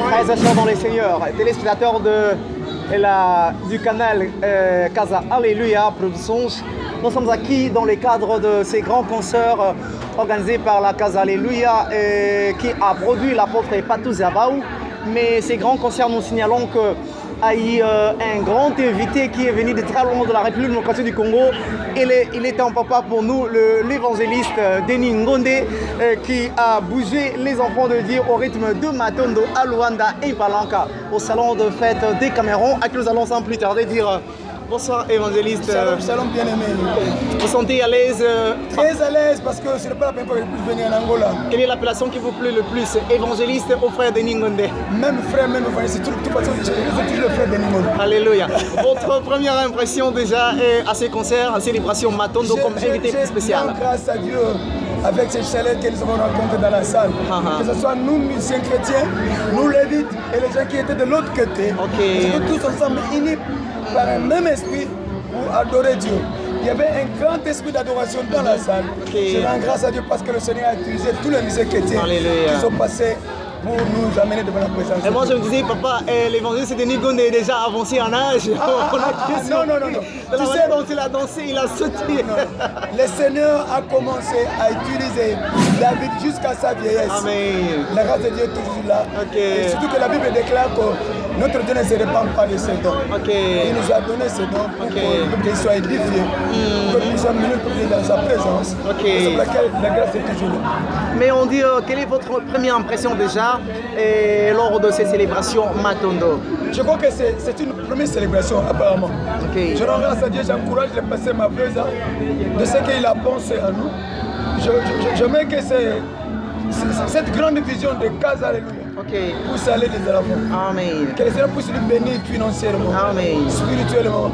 Frères et sœurs dans les Seigneurs, téléspectateurs du canal Casa Alléluia Productions, nous sommes acquis dans le cadre de ces grands concerts organisés par la Casa Alléluia qui a produit l'apôtre Patou Zabaou. Mais ces grands concerts, nous signalons que a eu un grand invité qui est venu de très loin de la République démocratique du Congo. Il est un papa pour nous, l'évangéliste Denis Ngonde, qui a bougé les enfants de Dieu au rythme de Matondo à Luanda et Palanca, au salon de fête des Cameroun, à qui nous allons sans plus tarder dire bonsoir évangéliste. Shalom, shalom bien aimé. Vous sentez à l'aise? Très à l'aise parce que ce n'est pas la première fois que je suis venu en Angola. Quelle est l'appellation qui vous plaît le plus? Évangéliste ou frère Denis Ngonde? Même frère, même évangéliste, de toute façon, je suis toujours le frère Denis Ngonde. Alléluia. Votre première impression déjà à ces concerts, à célébration Matondo comme invité spécial? Grâce à Dieu avec ces chalets que nous avons rencontrés dans la salle. Que ce soit nous, musiciens chrétiens, nous lévites et les gens qui étaient de l'autre côté. Nous sommes tous ensemble unis par un même esprit pour adorer Dieu. Il y avait un grand esprit d'adoration dans la salle. Je rends grâce à Dieu parce que le Seigneur a utilisé tous les musiciens chrétiens qui sont passés pour nous amener devant la présence. Et moi je me disais, papa, l'évangéliste Denis Ngonde est déjà avancé en âge. Non. Tu sais, dont il a dansé, il a sauté. Le Seigneur a commencé à utiliser David jusqu'à sa vieillesse. Amen. La grâce de Dieu est toujours là. Et surtout que la Bible déclare que notre Dieu ne se répand pas de ses dons. Il nous a donné ses dons pour qu'il soit édifié, pour que nous soyons venus dans sa présence. C'est pour laquelle la grâce est toujours là. Mais on dit, quelle est votre première impression déjà lors de ces célébrations Matondo? Je crois que c'est une première célébration apparemment. Je rends grâce à Dieu, j'encourage les passer ma présence de ce qu'il a pensé à nous. Je mets que cette grande vision de Casa Alléluia puisse aller de l'avant. Amen. Que le Seigneur puisse nous bénir financièrement, spirituellement,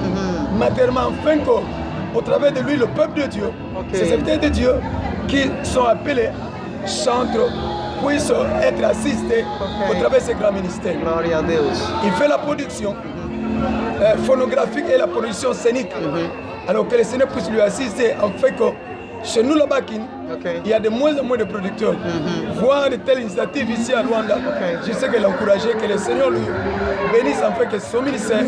matériellement, afin qu'au travers de lui, le peuple de Dieu, ces serviteurs de Dieu qui sont appelés chantres, puissent être assistés au travers de ces grands ministères. Gloria a Deus. Il fait la production phonographique et la production scénique. Alors que le Seigneur puisse lui assister en fait que chez nous là-bas, il y a de moins en moins de producteurs. Voir de telles initiatives ici à Luanda, je sais qu'elle a encouragé, que le Seigneur lui bénisse en fait que son ministère,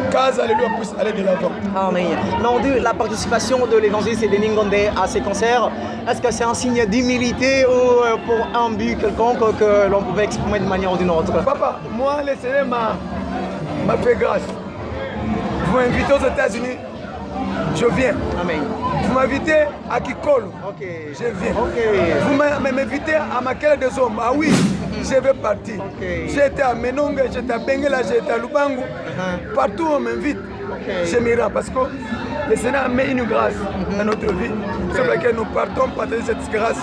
Casa Alléluia, puisse aller de l'avant. Amen. Mais on dit la participation de l'évangéliste Denis Ngonde à ces concerts, est-ce que c'est un signe d'humilité ou pour un but quelconque que l'on pouvait exprimer de manière ou d'une autre? Papa, moi le Seigneur m'a fait grâce. Vous m'invitez aux États-Unis, je viens. Amen. Vous m'invitez à Kikolo, je viens. Vous m'invitez à Makele des Hommes, ah oui, je vais partir. J'étais à Menonga, j'étais à Benguela, j'étais à Lubangu. Partout on m'invite, je m'y rends parce que le Seigneur a mis une grâce dans notre vie. C'est pour laquelle nous partons partager cette grâce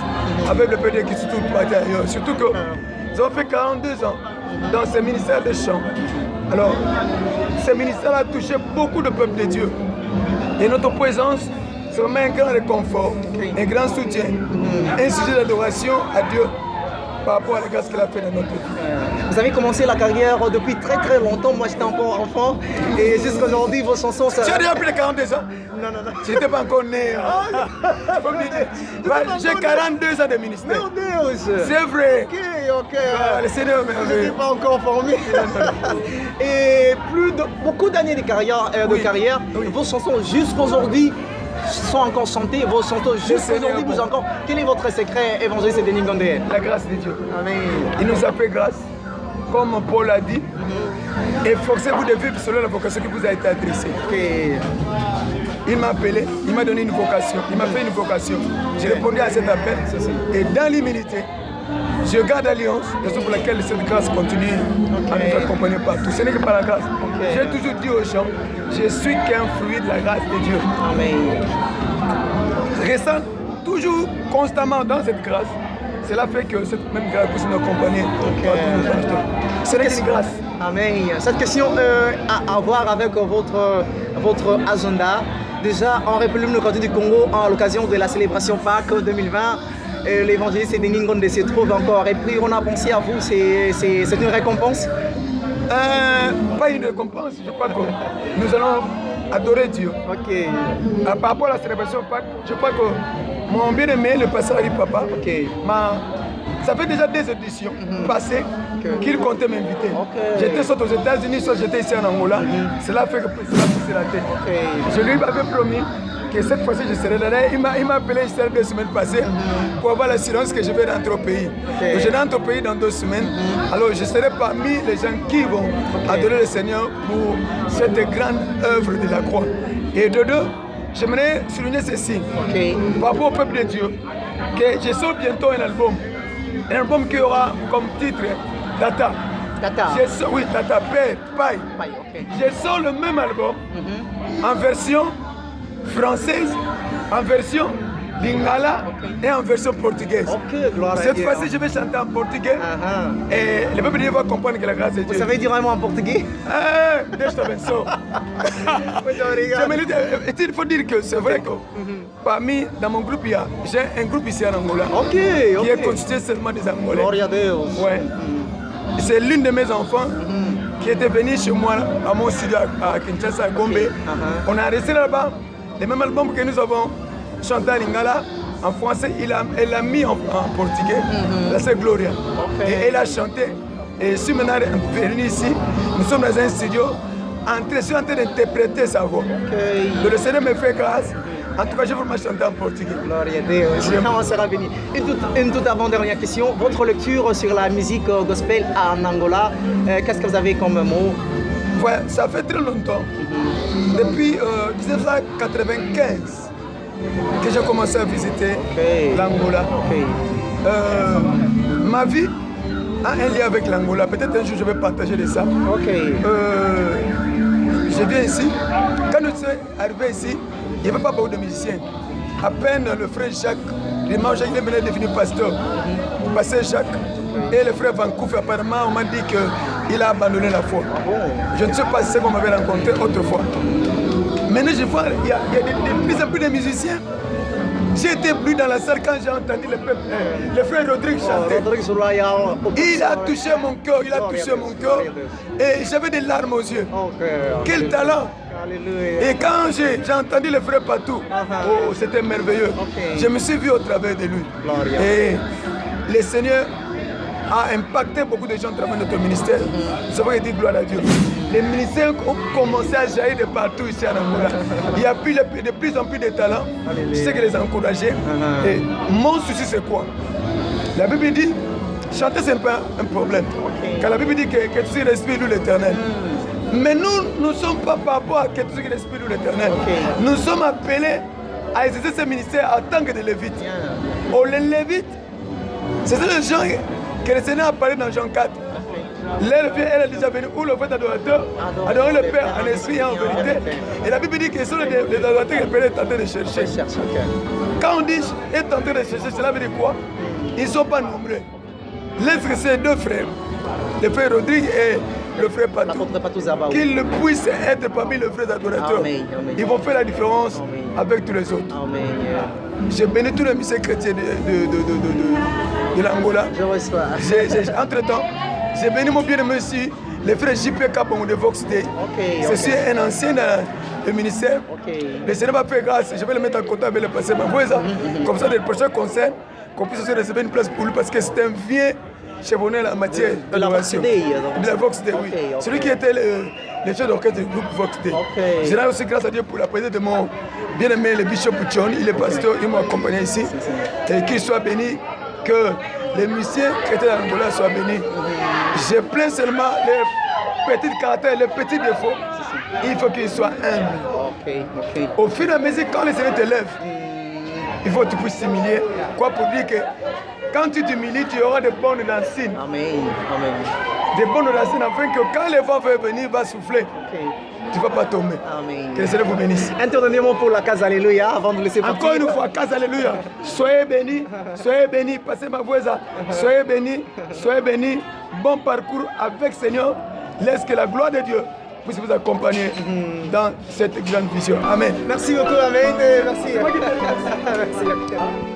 avec le Père qui se trouve ailleurs. Surtout que nous avons fait 42 ans dans ce ministère des chants. Alors, ce ministère a touché beaucoup de peuples de Dieu. Et notre présence, c'est vraiment un grand réconfort, un grand soutien, un sujet d'adoration à Dieu par rapport à la grâce qu'il a fait dans notre vie. Vous avez commencé la carrière depuis très très longtemps, moi j'étais encore enfant et jusqu'à aujourd'hui vos chansons... Tu as déjà plus de 42 ans? Non. Je n'étais pas encore né. J'ai 42 ans de ministère. Mon Dieu! C'est vrai. Ok. Le Seigneur je n'étais pas encore formé. Et beaucoup d'années de carrière, vos chansons jusqu'à aujourd'hui sont encore chantées, vos chansons jusqu'à aujourd'hui vous encore. Quel est votre secret, évangéliste Denis Ngonde? La grâce de Dieu. Amen. Il nous a fait grâce, comme Paul a dit. Efforcez-vous de vivre selon la vocation qui vous a été adressée. Il m'a appelé, il m'a donné une vocation, il m'a fait une vocation. J'ai répondu à cet appel et dans l'humilité, je garde l'alliance, raison pour laquelle cette grâce continue à nous accompagner partout. Ce n'est que par la grâce. J'ai toujours dit aux gens, je suis qu'un fruit de la grâce de Dieu. Amen. Restant toujours constamment dans cette grâce, cela fait que cette même grâce puisse nous accompagner partout. Ce n'est qu'une grâce. Amen. Cette question a à voir avec votre agenda. Déjà en République démocratique du Congo, à l'occasion de la célébration Pâques 2020, l'évangéliste Denis Ngonde se trouve encore. Et puis on a pensé à vous, c'est une récompense? Pas une récompense, je crois que nous allons adorer Dieu. Par rapport à la célébration Pâques, je crois que mon bien-aimé, le pasteur Ali Papa, m'a Ça fait déjà 2 éditions passées qu'il comptait m'inviter. J'étais soit aux États-Unis, soit j'étais ici en Angola. Cela fait que cela poussait la tête. Je lui avais promis que cette fois-ci je serai là. Il m'a appelé 2 semaines passées pour avoir l'assurance que je vais rentrer au pays. Donc, je rentre au pays dans 2 semaines. Alors je serai parmi les gens qui vont adorer le Seigneur pour cette grande œuvre de la croix. Et de deux, j'aimerais souligner ceci par rapport au peuple de Dieu, que je sors bientôt un album qui aura comme titre Tata. Oui, Tata, Père, Paille. Je sors le même album en version française, en version lingala et en version portugaise. Cette fois-ci, je vais chanter en portugais et le peuple de Dieu va comprendre que la grâce est Dieu. Vous savez dire un mot en portugais? Deixa eu benção. Il faut dire que c'est vrai que parmi, dans mon groupe, j'ai un groupe ici en Angola qui est constitué seulement des Angolais. Gloria a Deus. Ouais. C'est l'une de mes enfants qui était venue chez moi à mon studio à Kinshasa, à Gombe. On a resté là-bas. Le même album que nous avons chanté à Lingala, en français, elle l'a mis en portugais. Là, c'est Gloria. Et elle a chanté. Et je suis maintenant venu ici. Nous sommes dans un studio. Je suis en train d'interpréter sa voix. Donc, le Seigneur me fait grâce. En tout cas, je vais vraiment chanter en portugais. Gloria a Deus. On sera béni. Une toute avant-dernière question. Votre lecture sur la musique gospel en Angola, qu'est-ce que vous avez comme mot? Ouais, ça fait très longtemps. Depuis 1995 que j'ai commencé à visiter l'Angola. Ma vie a un lien avec l'Angola. Peut-être un jour je vais partager de ça. Je viens ici. Quand nous sommes arrivés ici, il n'y avait pas beaucoup de musiciens. À peine le frère Jacques, dimanche, il est devenu pasteur. Pasteur Jacques. Et le frère Vancouver, apparemment, on m'a dit qu'il a abandonné la foi. Je ne sais pas si c'est qu'on m'avait rencontré autrefois. Maintenant, je vois qu'il y a de plus en plus de musiciens. J'ai été plus dans la salle quand j'ai entendu le frère Rodrigue chanter. Il a touché mon cœur, Et j'avais des larmes aux yeux. Quel talent! Et quand j'ai entendu le frère Patou, c'était merveilleux. Je me suis vu au travers de lui. Et le Seigneur a impacté beaucoup de gens à travers notre ministère. C'est vrai qu'il dit gloire à Dieu. Les ministères ont commencé à jaillir de partout ici en Angola. Il y a de plus en plus de talents. Je sais que les encourager. Et mon souci, c'est quoi? La Bible dit, chanter, ce n'est pas un problème. Car la Bible dit que tout ce qui respire loue l'Éternel. Mais nous ne sommes pas par rapport à que tout ce qui respire loue l'Éternel. Nous sommes appelés à exercer ce ministère en tant que des Lévites. Les Lévites, c'est les gens que le Seigneur a parlé dans Jean 4. L'aile vient, elle est déjà venue où le vrai adorateur adorer le Père en esprit et en vérité. Et la Bible dit que ce sont les adorateurs que le Père est en train de chercher. Quand on dit est en train de chercher, cela veut dire quoi? Ils ne sont pas nombreux. Laisse ces 2 frères, le frère Rodrigue et le frère Patou, qu'ils puissent être parmi les vrais adorateurs. Ils vont faire la différence avec tous les autres. J'ai béni tous les musiciens chrétiens de l'Angola. Entre-temps, j'ai béni mon bien-aimé ici, le frère JP Kabongo de Vox Day. C'est un ancien du ministère. Le Seigneur m'a fait grâce. Je vais le mettre en contact avec le pasteur Mavoueza. Comme ça, dans le prochain concert, qu'on puisse aussi recevoir une place pour lui parce que c'est un vieux chevronné en matière de l'adoration. De la Vox Day, oui. Celui qui était le chef d'orchestre du groupe Vox Day. Je rends aussi grâce à Dieu pour la présence de mon bien-aimé, le bishop John. Il est pasteur, il m'a accompagné ici. Et qu'il soit béni, que les musiciens chrétiens d'Angola soient bénis. Je plains seulement les petits caractères, les petits défauts. Il faut qu'ils soient humbles. Au fur et à mesure, quand les Seigneur te lève, il faut que tu puisses t'humilier. Quoi pour dire que quand tu t'humilies, tu auras des bonnes racines. Des bonnes racines afin que quand les vents vont venir, va souffler. Tu ne vas pas tomber. Que le Seigneur vous bénisse. Un dernier mot pour la case Alléluia avant de laisser partir. Encore une fois, case Alléluia. Soyez bénis, passez ma voix. Soyez bénis. Bon parcours avec Seigneur. Laisse que la gloire de Dieu puisse vous accompagner dans cette grande vision. Amen. Merci beaucoup, Amen. Merci. Merci.